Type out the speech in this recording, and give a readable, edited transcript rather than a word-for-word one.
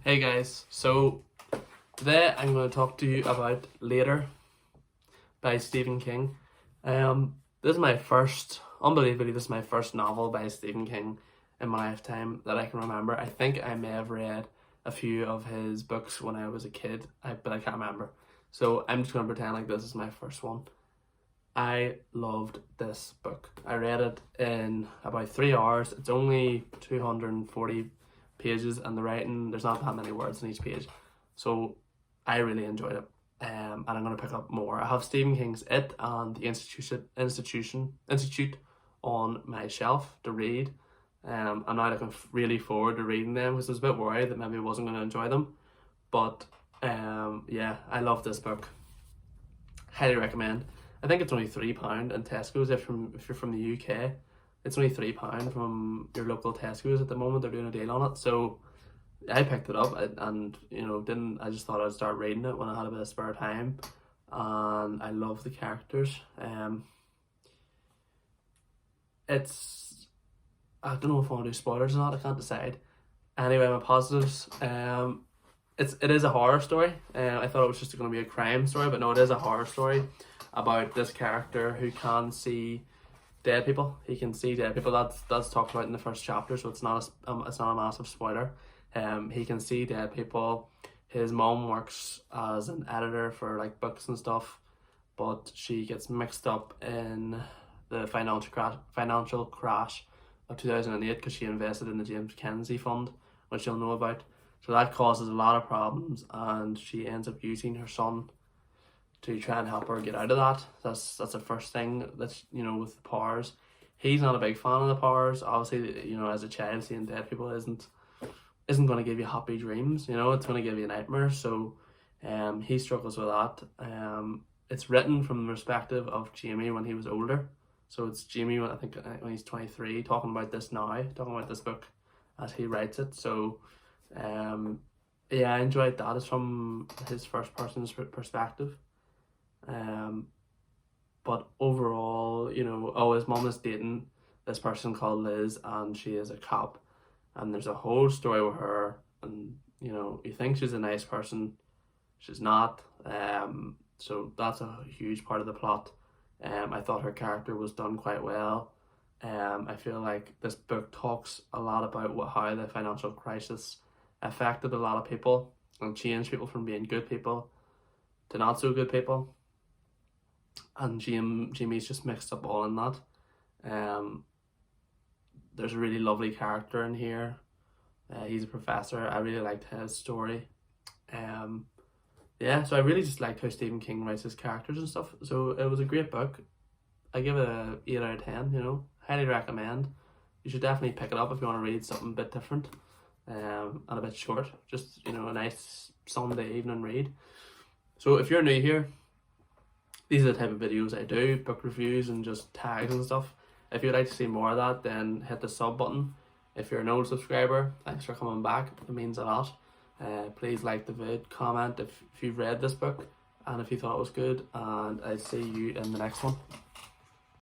Hey guys, so today I'm going to talk to you about Later by Stephen King. This is my first, unbelievably, this is my first novel by Stephen King in my lifetime that I can remember. I think I may have read a few of his books when I was a kid, but I can't remember. So I'm just going to pretend like this is my first one. I loved this book. I read it in about 3 hours. It's only 240 pages, and there's not that many words in each page. So I really enjoyed it. And I'm going to pick up more. I have Stephen King's It and the Institute on my shelf to read. I'm now looking really forward to reading them because I was a bit worried that maybe I wasn't going to enjoy them. But yeah, I love this book. Highly recommend. I think it's only £3 in Tesco's if you're from the UK. It's only £3 from your local Tesco's at the moment. They're doing a deal on it. So I picked it up and I just thought I'd start reading it when I had a bit of spare time. And I love the characters. I don't know if I want to do spoilers or not. I can't decide. Anyway, my positives. It is a horror story. I thought it was just going to be a crime story, but no, it is a horror story about this character who can see dead people. He can see dead people. That's talked about in the first chapter, so it's not a massive spoiler. He can see dead people. His mom works as an editor for like books and stuff, but she gets mixed up in the financial crash of 2008 because she invested in the James Mackenzie Fund, which you'll know about. So that causes a lot of problems, and she ends up using her son to try and help her get out of that. That's the first thing. That's with the powers. He's not a big fan of the powers. Obviously, as a child, seeing dead people isn't going to give you happy dreams. It's going to give you nightmares. So, he struggles with that. It's written from the perspective of Jamie when he was older. So it's Jamie when he's 23, talking about this book as he writes it. So, yeah, I enjoyed that. It's from his first person's perspective. But overall, his mom is dating this person called Liz, and she is a cop, and there's a whole story with her, and you think she's a nice person, she's not. So that's a huge part of the plot. I thought her character was done quite well. I feel like this book talks a lot about how the financial crisis affected a lot of people and changed people from being good people to not so good people. And Jimmy's just mixed up all in that. There's a really lovely character in here. He's a professor. I really liked his story. Yeah, so I really just liked how Stephen King writes his characters and stuff. So it was a great book. I give it a 8 out of 10. Highly recommend. You should definitely pick it up if you want to read something a bit different, and a bit short. Just a nice Sunday evening read. So if you're new here, these are the type of videos I do, book reviews and just tags and stuff. If you'd like to see more of that, then hit the sub button. If you're an old subscriber, thanks for coming back. It means a lot. Please like the vid, comment if you've read this book and if you thought it was good, and I'll see you in the next one.